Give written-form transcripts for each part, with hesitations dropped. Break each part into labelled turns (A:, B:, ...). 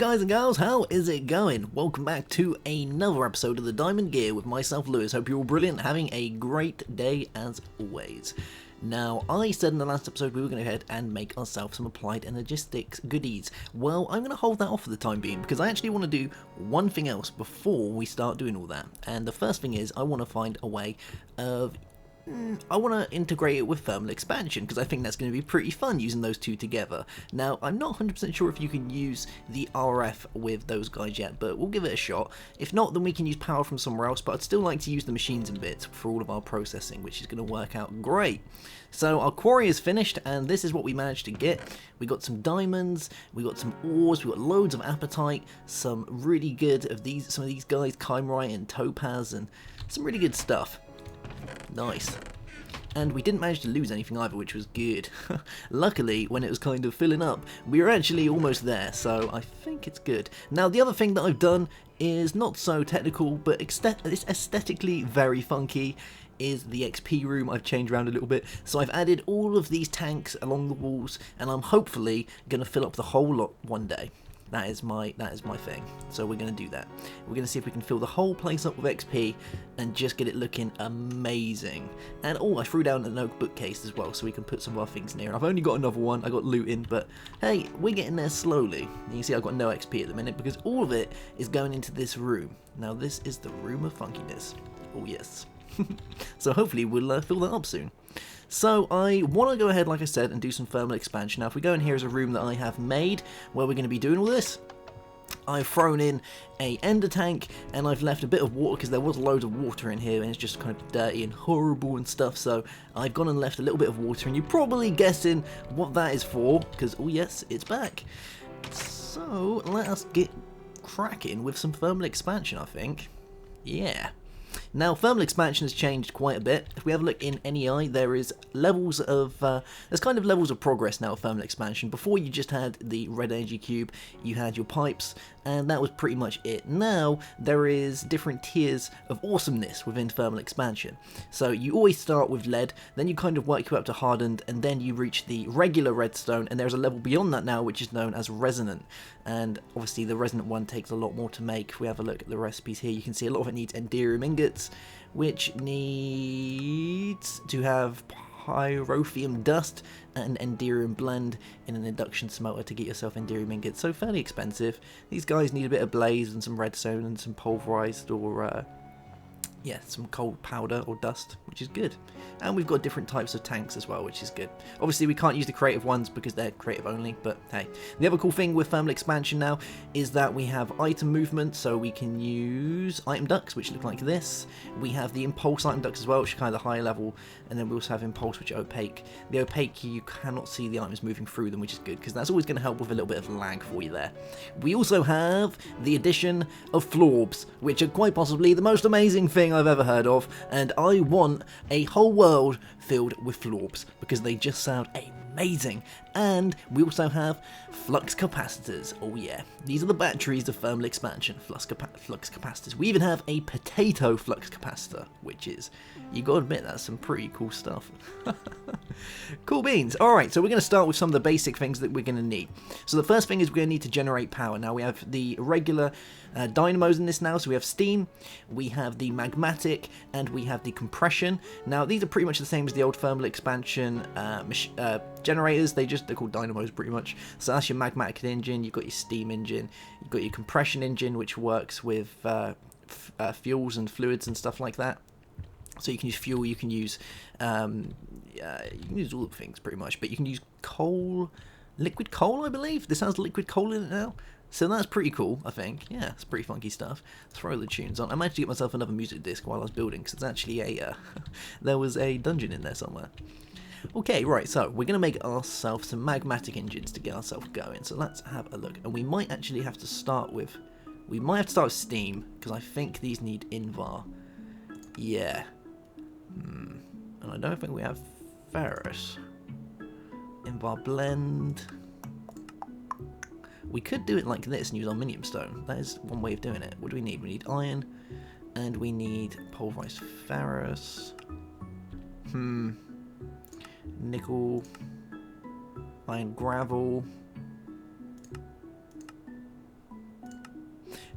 A: guys and girls, how is it going? Welcome back to another episode of the Diamond Gear with myself, Lewis. Hope you're all brilliant, having a great day as always. Now, I said in the last episode we were going to go ahead and make ourselves some applied energistics goodies. Well, I'm going to hold that off for the time being because I actually want to do one thing else before we start doing all that. And the first thing is I want to find a way of... I want to integrate it with thermal expansion because I think that's going to be pretty fun using those two together. Now, I'm not 100% sure if you can use the RF with those guys yet, but we'll give it a shot. If not, then we can use power from somewhere else, but I'd still like to use the machines and bits for all of our processing, which is going to work out great. So our quarry is finished, and this is what we managed to get. We got some diamonds, we got some ores, we got loads of apatite, some really good of these, some of these guys, Chimerite and Topaz, and some really good stuff. Nice. And we didn't manage to lose anything either, which was good. Luckily, when it was kind of filling up, we were actually almost there, so I think it's good. Now, the other thing that I've done is not so technical, but it's aesthetically very funky, is the XP room. I've changed around a little bit. So I've added all of these tanks along the walls, and I'm hopefully going to fill up the whole lot one day. That is my thing. So we're going to do that. We're going to see if we can fill the whole place up with XP and just get it looking amazing. And oh, I threw down an oak bookcase as well so we can put some of our things near. I've only got another one. I got loot in, but hey, we're getting there slowly. You can see I've got no XP at the minute because all of it is going into this room. Now this is the room of funkiness. Oh yes. So hopefully we'll fill that up soon. So I want to go ahead, like I said, and do some thermal expansion. Now if we go in here is a room that I have made where we're going to be doing all this. I've thrown in a ender tank and I've left a bit of water because there was loads of water in here and it's just kind of dirty and horrible and stuff. So I've gone and left a little bit of water and you're probably guessing what that is for because, oh yes, it's back. So let us get cracking with some thermal expansion, I think. Yeah. Now, thermal expansion has changed quite a bit. If we have a look in NEI, there is levels of, there's kind of levels of progress now of thermal expansion. Before you just had the red energy cube, you had your pipes, and that was pretty much it. Now, there is different tiers of awesomeness within thermal expansion. So you always start with lead, then you kind of work you up to hardened, and then you reach the regular redstone, and there's a level beyond that now, which is known as resonant. And obviously the resonant one takes a lot more to make. If we have a look at the recipes here, you can see a lot of it needs enderium ingots, which needs to have pyrotheum dust and enderium blend in an induction smelter to get yourself enderium ingots. So fairly expensive. These guys need a bit of blaze and some redstone and some pulverized or yeah, some cold powder or dust, which is good. And we've got different types of tanks as well, which is good. Obviously, we can't use the creative ones because they're creative only, but hey. The other cool thing with thermal expansion now is that we have item movement, so we can use item ducts, which look like this. We have the impulse item ducts as well, which are kind of the higher level, and then we also have impulse, which are opaque. The opaque, you cannot see the items moving through them, which is good, because that's always going to help with a little bit of lag for you there. We also have the addition of florbs, which are quite possibly the most amazing thing I've ever heard of, and I want a whole world filled with florbs because they just sound amazing. And we also have flux capacitors. Oh yeah, these are the batteries of thermal expansion, flux capacitors. We even have a potato flux capacitor, which is, you gotta admit, that's some pretty cool stuff. Cool beans. Alright, so we're going to start with some of the basic things that we're going to need. So the first thing is we're going to need to generate power. Now we have the regular dynamos in this now, so we have steam, we have the magmatic, and we have the compression. Now these are pretty much the same as the old thermal expansion generators. They're called dynamos pretty much. So that's your magmatic engine, you've got your steam engine, you've got your compression engine, which works with fuels and fluids and stuff like that. So you can use fuel, you can use all the things pretty much, but you can use coal, liquid coal, I believe. This has liquid coal in it now. So that's pretty cool, I think. Yeah, it's pretty funky stuff. Throw the tunes on. I managed to get myself another music disc while I was building, because it's actually a, there was a dungeon in there somewhere. Okay, right, so we're going to make ourselves some magmatic engines to get ourselves going. So let's have a look. And we might actually have to start with, steam, because I think these need Invar. Yeah. And I don't think we have ferrous. Invar blend. We could do it like this and use aluminium stone. That is one way of doing it. What do we need? We need iron, and we need pulverized ferrous. Nickel, iron gravel.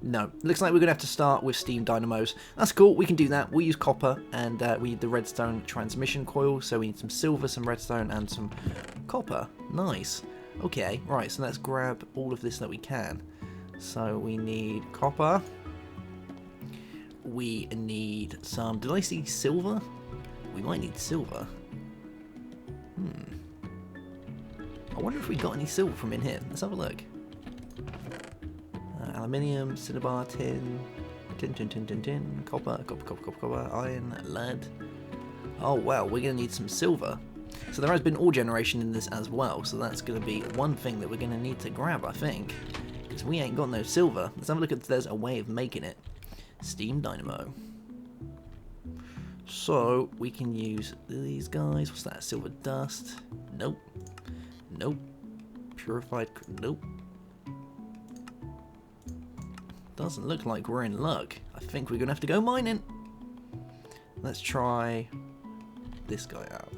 A: No. Looks like we're going to have to start with steam dynamos. That's cool, we can do that. We'll use copper, and we need the redstone transmission coil, so we need some silver, some redstone, and some copper. Nice. Okay, right, so let's grab all of this that we can. So we need copper. We need some... Did I see silver? We might need silver. I wonder if we got any silver from in here. Let's have a look. Aluminium, cinnabar, tin, copper, iron, lead. Oh wow, we're going to need some silver. So there has been ore generation in this as well, so that's going to be one thing that we're going to need to grab, I think. Because we ain't got no silver. Let's have a look if there's a way of making it. Steam dynamo. So we can use these guys. What's that? Silver dust? Nope. Nope. Purified... Nope. Doesn't look like we're in luck. I think we're going to have to go mining. Let's try this guy out.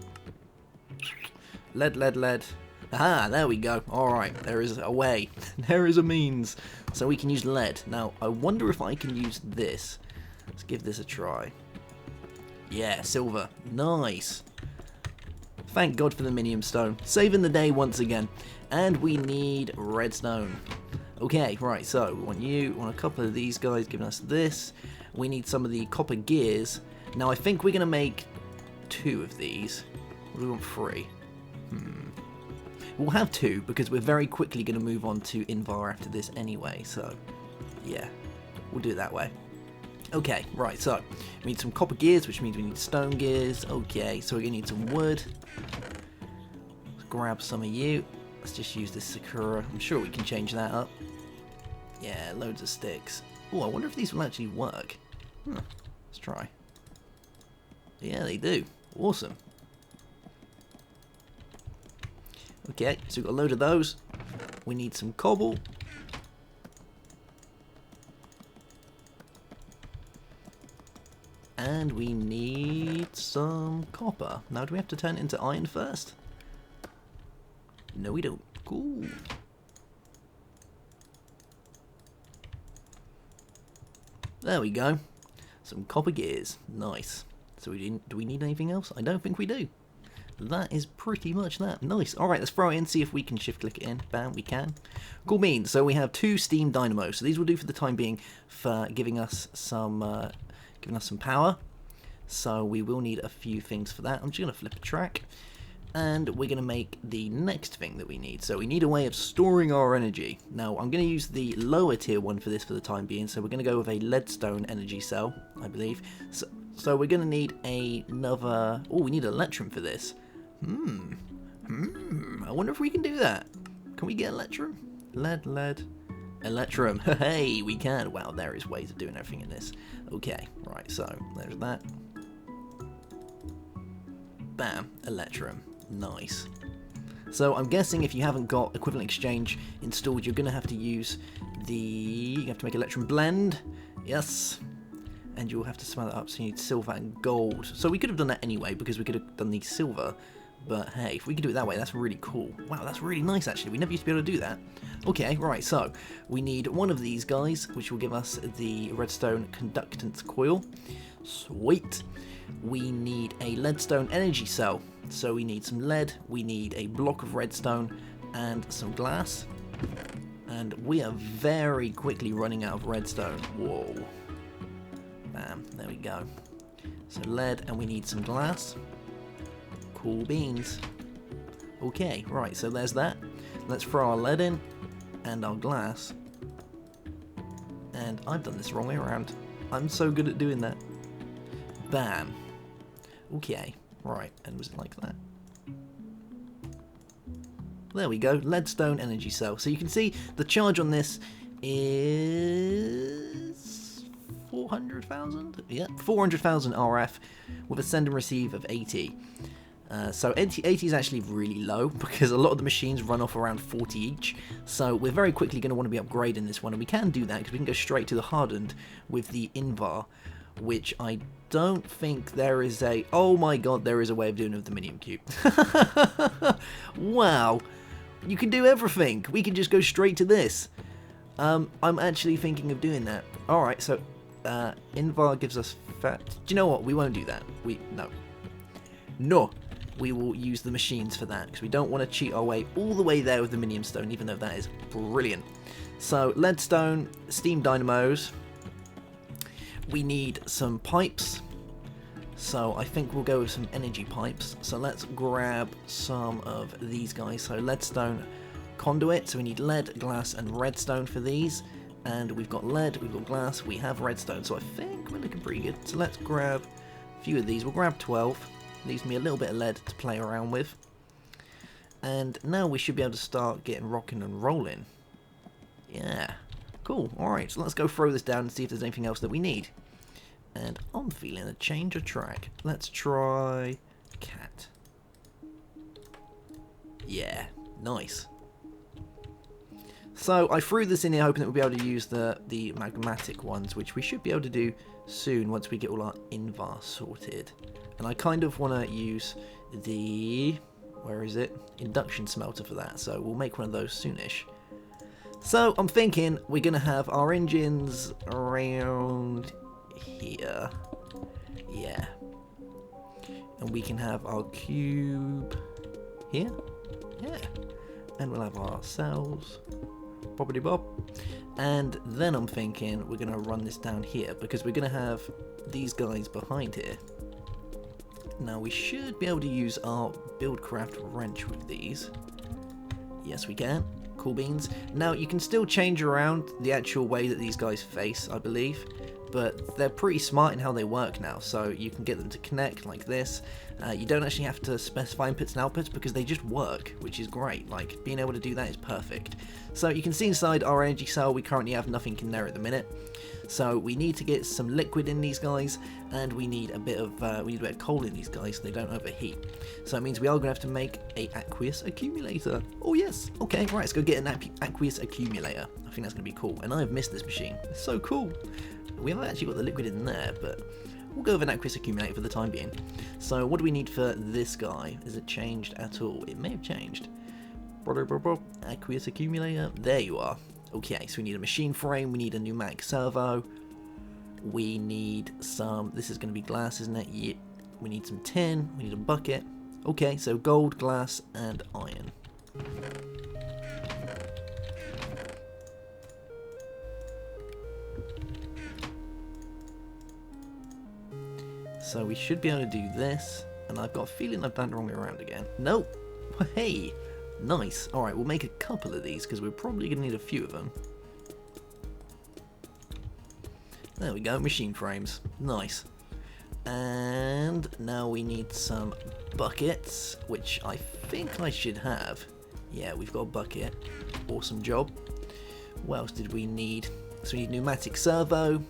A: Lead, lead, lead. Aha, there we go. Alright, there is a way. There is a means. So we can use lead. Now, I wonder if I can use this. Let's give this a try. Yeah, silver. Nice. Thank God for the minium stone. Saving the day once again. And we need redstone. Okay, right, so we want you, we want a couple of these guys giving us this. We need some of the copper gears. Now, I think we're going to make 2 of these. Or do we want 3? We'll have 2, because we're very quickly going to move on to Invar after this anyway, so yeah, we'll do it that way. Okay, right, so we need some copper gears, which means we need stone gears. Okay, so we're going to need some wood. Let's grab some of you. Let's just use this Sakura. I'm sure we can change that up. Yeah, loads of sticks. Oh, I wonder if these will actually work. Let's try. Yeah, they do. Awesome. Okay, so we've got a load of those. We need some cobble. And we need some copper. Now, do we have to turn it into iron first? No, we don't. Cool. There we go. Some copper gears. Nice. So do we need anything else? I don't think we do. That is pretty much that. Nice. Alright, let's throw it in, see if we can shift click it in. Bam, we can. Cool beans. So we have 2 steam dynamos. So these will do for the time being for giving us some power. So we will need a few things for that. I'm just going to flip a track. And we're going to make the next thing that we need. So we need a way of storing our energy. Now, I'm going to use the lower tier one for this for the time being. So we're going to go with a leadstone energy cell, I believe. So we're going to need another... Oh, we need electrum for this. I wonder if we can do that. Can we get electrum? Lead. Electrum. Hey, we can. Wow, there is ways of doing everything in this. Okay, right, so there's that. Bam, electrum. Nice. So I'm guessing if you haven't got equivalent exchange installed, you're going to have to use you have to make electrum blend. Yes. And you'll have to smell it up, so you need silver and gold. So we could have done that anyway, because we could have done the silver. But hey, if we can do it that way, that's really cool. Wow, that's really nice actually. We never used to be able to do that. Okay, right, so we need one of these guys, which will give us the redstone conductance coil. Sweet. We need a leadstone energy cell. So we need some lead, we need a block of redstone, and some glass. And we are very quickly running out of redstone. Whoa. Bam, there we go. So lead, and we need some glass. Cool beans. Okay, right, so there's that. Let's throw our lead in, and our glass. And I've done this the wrong way around. I'm so good at doing that. Bam. Okay, right, and was it like that? There we go, leadstone energy cell. So you can see the charge on this is 400,000? Yeah, 400,000 RF with a send and receive of 80. So 80 is actually really low because a lot of the machines run off around 40 each. So we're very quickly going to want to be upgrading this one, and we can do that because we can go straight to the hardened with the Invar, which I don't think there is a... Oh my god, there is a way of doing it with the Minium Cube. Wow. You can do everything. We can just go straight to this. I'm actually thinking of doing that. Alright, so Invar gives us fat. Do you know what? We won't do that. No. We will use the machines for that, because we don't want to cheat our way all the way there with the minium stone, even though that is brilliant. So, leadstone, steam dynamos. We need some pipes. So, I think we'll go with some energy pipes. So, let's grab some of these guys. So, leadstone conduit. So, we need lead, glass, and redstone for these. And we've got lead, we've got glass, we have redstone. So, I think we're looking pretty good. So, let's grab a few of these. We'll grab 12. Leaves me a little bit of lead to play around with. And now we should be able to start getting rocking and rolling. Yeah. Cool. Alright, so let's go throw this down and see if there's anything else that we need. And I'm feeling a change of track. Let's try cat. Yeah. Nice. So I threw this in here hoping that we'll be able to use the magmatic ones, which we should be able to do soon once we get all our Invar sorted. And I kind of want to use the, where is it? Induction smelter for that, so we'll make one of those soonish. So I'm thinking we're going to have our engines around here. Yeah. And we can have our cube here. Yeah. And we'll have our cells. Bobbity bob. And then I'm thinking we're going to run this down here, because we're going to have these guys behind here. Now we should be able to use our Buildcraft wrench with these. Yes, we can. Cool beans. Now you can still change around the actual way that these guys face, I believe, but they're pretty smart in how they work now, so you can get them to connect like this. You don't actually have to specify inputs and outputs because they just work, which is great. Like, being able to do that is perfect. So you can see inside our energy cell we currently have nothing in there at the minute. So we need to get some liquid in these guys, and we need a bit of coal in these guys so they don't overheat. So it means we are going to have to make a aqueous accumulator. Oh yes, okay, right, let's go get an aqueous accumulator. I think that's going to be cool, and I have missed this machine. It's so cool. We haven't actually got the liquid in there, but we'll go with an aqueous accumulator for the time being. So what do we need for this guy? Is it changed at all? It may have changed. Aqueous accumulator, there you are. Okay, so we need a machine frame, we need a pneumatic servo, we need some, this is going to be glass, isn't it? Yeah. We need some tin, we need a bucket. Okay, so gold, glass, and iron. So we should be able to do this, and I've got a feeling I've done it the wrong way around again. Nope. Hey, nice. Alright, we'll make a couple of these, because we're probably going to need a few of them. There we go, machine frames. Nice. And now we need some buckets, which I think I should have. Yeah, we've got a bucket. Awesome job. What else did we need? So we need pneumatic servo.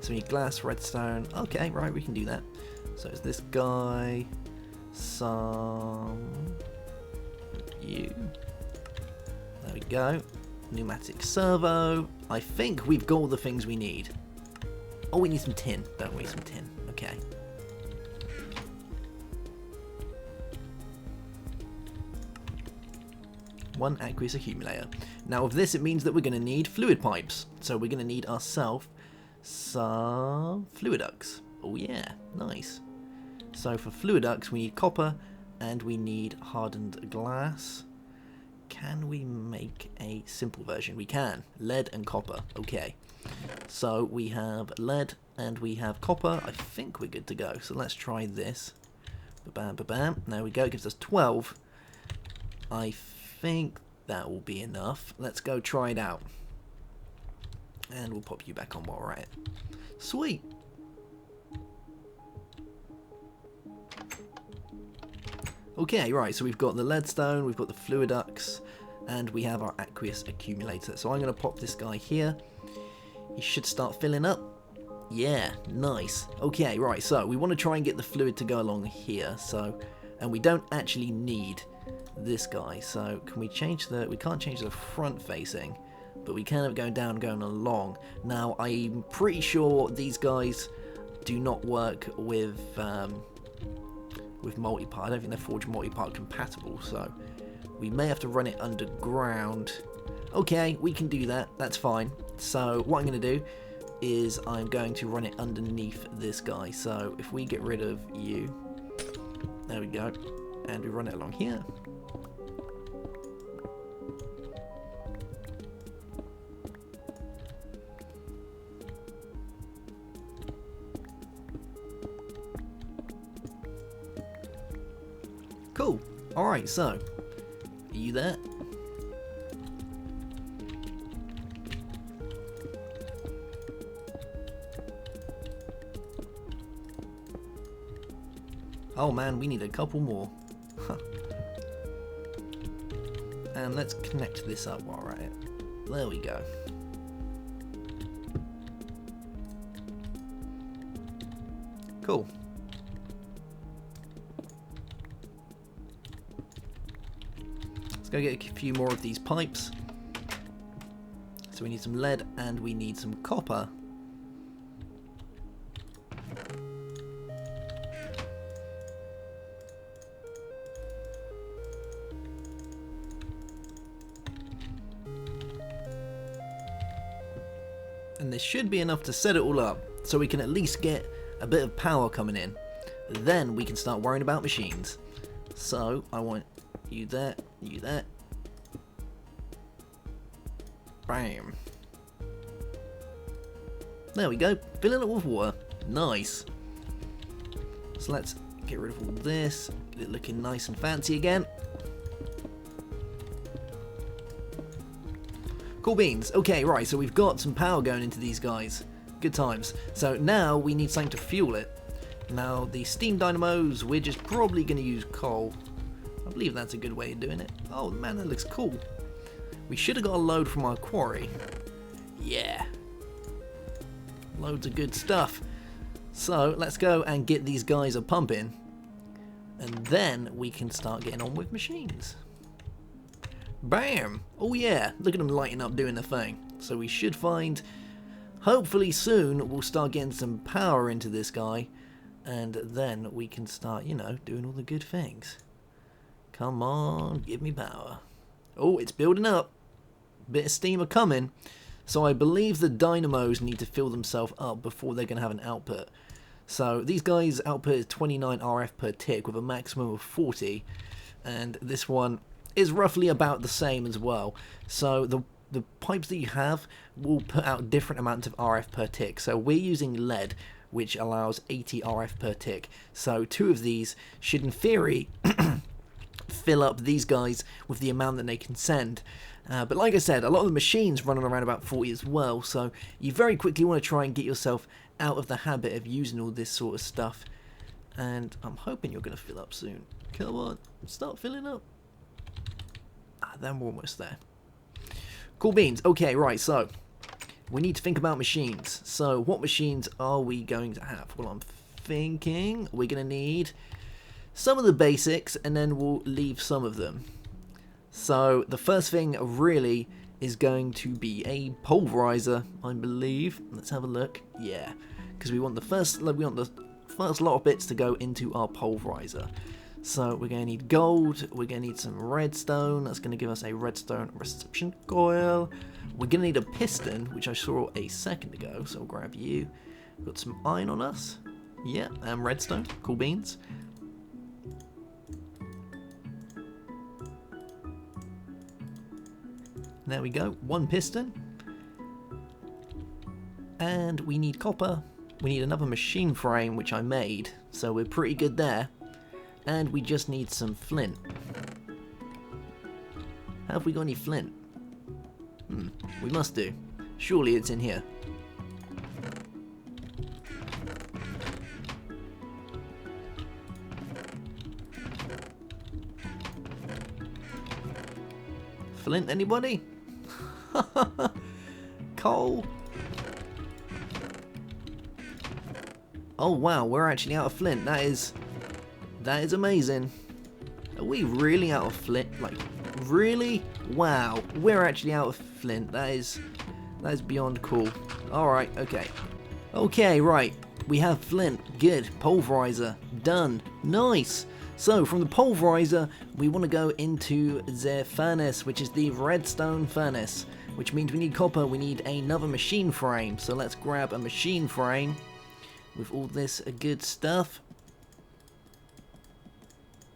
A: So we need glass, redstone. Okay, right, we can do that. So it's this guy. Some... you. There we go. Pneumatic servo. I think we've got all the things we need. Oh, we need some tin, don't we? Some tin. Okay. One aqueous accumulator. Now, with this, it means that we're going to need fluid pipes. So we're going to need ourselves some fluiducts. Oh yeah, nice. So for fluiducts, we need copper and we need hardened glass. Can we make a simple version? We can. Lead and copper. Okay. So we have lead and we have copper. I think we're good to go. So let's try this. Ba-bam, ba-bam. There we go. It gives us 12. I think that will be enough. Let's go try it out. And we'll pop you back on while we're at it. Sweet. Okay, right, so we've got the leadstone, we've got the fluiducts, and we have our aqueous accumulator. So I'm going to pop this guy here. He should start filling up. Yeah, nice. Okay, right, so we want to try and get the fluid to go along here. So, and we don't actually need this guy. So can we change the, we can't change the front facing, but we can have it going down, going along. Now, I'm pretty sure these guys do not work with multi-part. I don't think they're Forge multi-part compatible, so we may have to run it underground. Okay, we can do that. That's fine. So what I'm going to do is I'm going to run it underneath this guy. So if we get rid of you, there we go, and we run it along here. Cool. Alright, so, are you there? Oh man, we need a couple more. Huh. And let's connect this up while we're at it. There we go. Cool. Let's go get a few more of these pipes. So we need some lead and we need some copper. And this should be enough to set it all up, so we can at least get a bit of power coming in. Then we can start worrying about machines. So I want you there, you there. Bam. There we go, filling it with water. Nice. So let's get rid of all this, get it looking nice and fancy again. Cool beans. Okay, right, so we've got some power going into these guys. Good times. So now we need something to fuel it. Now, the steam dynamos, we're just probably going to use coal. I believe that's a good way of doing it. Oh, man, that looks cool. We should have got a load from our quarry. Yeah. Loads of good stuff. So, let's go and get these guys a pumping. And then we can start getting on with machines. Bam! Oh yeah, look at them lighting up doing the thing. So we should find, hopefully soon, we'll start getting some power into this guy. And then we can start, you know, doing all the good things. Come on, give me power. Oh, it's building up. Bit of steam are coming. So I believe the dynamos need to fill themselves up before they're going to have an output. So these guys' output is 29 RF per tick with a maximum of 40. And this one is roughly about the same as well. So the pipes that you have will put out different amounts of RF per tick. So we're using lead, which allows 80 RF per tick. So 2 of these should in theory fill up these guys with the amount that they can send. But like I said, a lot of the machines run on around about 40 as well. So you very quickly want to try and get yourself out of the habit of using all this sort of stuff. And I'm hoping you're going to fill up soon. Come on, start filling up. Then we're almost there. Cool beans. Okay, right, so we need to think about machines. So what machines are we going to have? Well, I'm thinking we're going to need some of the basics and then we'll leave some of them. So the first thing really is going to be a pulverizer, I believe. Let's have a look. Yeah, because we want the first lot of bits to go into our pulverizer. So we're going to need gold, we're going to need some redstone, that's going to give us a redstone reception coil. We're going to need a piston, which I saw a second ago, so I'll grab you. We've got some iron on us. Yeah, and redstone, cool beans. There we go, 1 piston. And we need copper. We need another machine frame, which I made, so we're pretty good there. And we just need some flint. Have we got any flint? We must do. Surely it's in here. Flint, anybody? Coal? Oh wow, we're actually out of flint. That is amazing. Are we really out of flint? Like, really? Wow, we're actually out of flint. That is beyond cool. Alright, okay. Okay, right. We have flint. Good. Pulverizer. Done. Nice. So from the pulverizer, we want to go into the furnace, which is the redstone furnace, which means we need copper, we need another machine frame. So let's grab a machine frame with all this good stuff.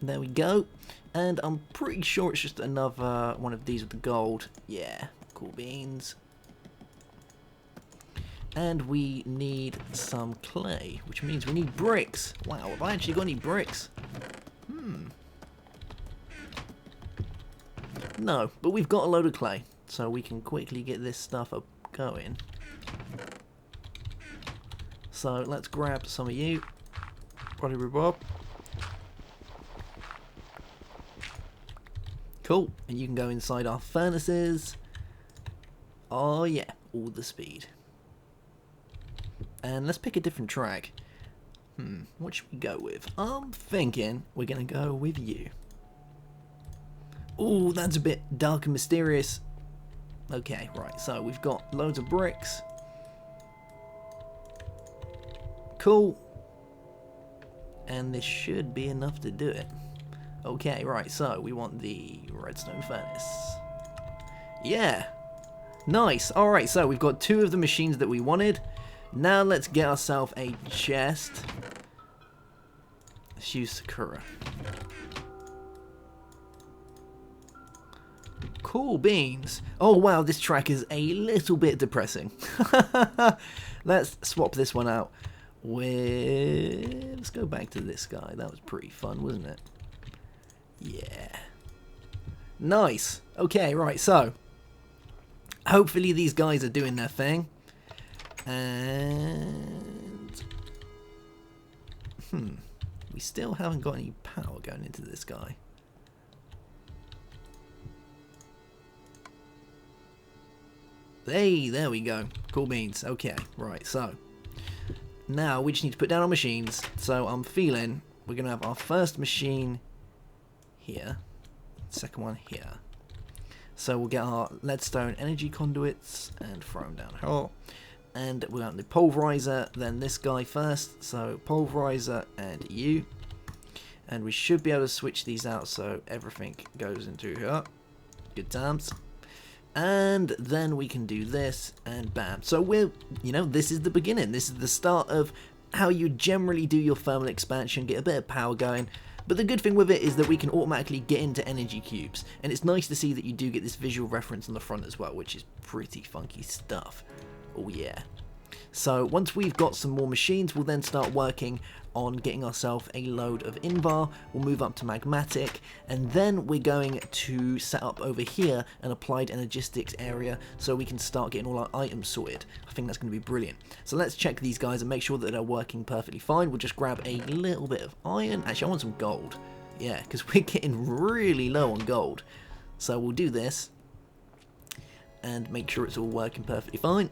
A: There we go. And I'm pretty sure it's just another one of these with the gold. Yeah, cool beans. And we need some clay, which means we need bricks. Wow, have I actually got any bricks? No, but we've got a load of clay, so we can quickly get this stuff up going. So let's grab some of you. Bob. Cool, and you can go inside our furnaces. Oh yeah, all the speed. And let's pick a different track. What should we go with? I'm thinking we're going to go with you. Ooh, that's a bit dark and mysterious. Okay, right, so we've got loads of bricks. Cool. And this should be enough to do it. Okay, right, so we want the redstone furnace. Yeah. Nice. Alright, so we've got 2 of the machines that we wanted. Now let's get ourselves a chest. Let's use Sakura. Cool beans. Oh wow, this track is a little bit depressing. Let's swap this one out with... Let's go back to this guy. That was pretty fun, wasn't it? Yeah. Nice. Okay, right, so hopefully these guys are doing their thing. And we still haven't got any power going into this guy. Hey, there we go. Cool beans. Okay, right, so now we just need to put down our machines. So I'm feeling we're going to have our first machine here, second one here. So we'll get our leadstone energy conduits and throw them down here. And we'll have the pulverizer, then this guy first. So pulverizer and you. And we should be able to switch these out so everything goes into here. Good times. And then we can do this and bam. So we're, this is the beginning. This is the start of how you generally do your thermal expansion, get a bit of power going. But the good thing with it is that we can automatically get into energy cubes. And it's nice to see that you do get this visual reference on the front as well, which is pretty funky stuff. Oh yeah. So once we've got some more machines, we'll then start working on getting ourselves a load of Invar. We'll move up to Magmatic, and then we're going to set up over here an applied energistics area so we can start getting all our items sorted. I think that's going to be brilliant. So let's check these guys and make sure that they're working perfectly fine. We'll just grab a little bit of iron. Actually, I want some gold. Yeah, because we're getting really low on gold. So we'll do this and make sure it's all working perfectly fine.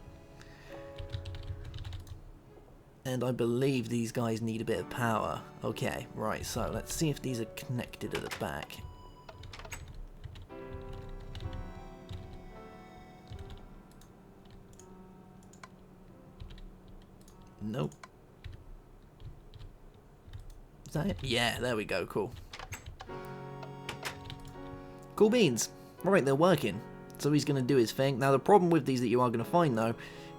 A: And I believe these guys need a bit of power. Okay, right, so let's see if these are connected at the back. Nope. Is that it? Yeah, there we go, cool. Cool beans. Right, they're working. So he's going to do his thing. Now the problem with these that you are going to find though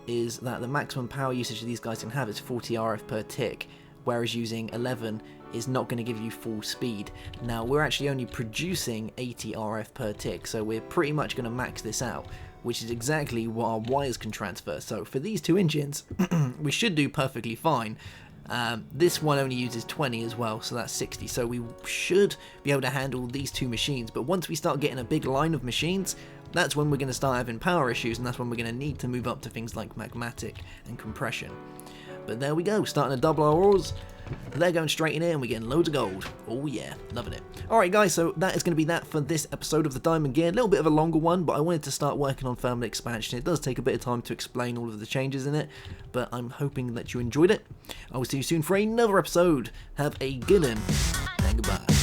A: is that the maximum power usage that these guys can have is 40 RF per tick, whereas using 11 is not going to give you full speed. Now we're actually only producing 80 RF per tick, so we're pretty much going to max this out, which is exactly what our wires can transfer. So for these 2 engines, we should do perfectly fine. This one only uses 20 as well, so that's 60, so we should be able to handle these 2 machines. But once we start getting a big line of machines, that's when we're going to start having power issues, and that's when we're going to need to move up to things like magmatic and compression. But there we go, starting to double our ores. They're going straight in here and we're getting loads of gold. Oh yeah, loving it. Alright guys, so that is going to be that for this episode of the Diamond Gear. A little bit of a longer one, but I wanted to start working on thermal expansion. It does take a bit of time to explain all of the changes in it, but I'm hoping that you enjoyed it. I will see you soon for another episode. Have a good one, and goodbye.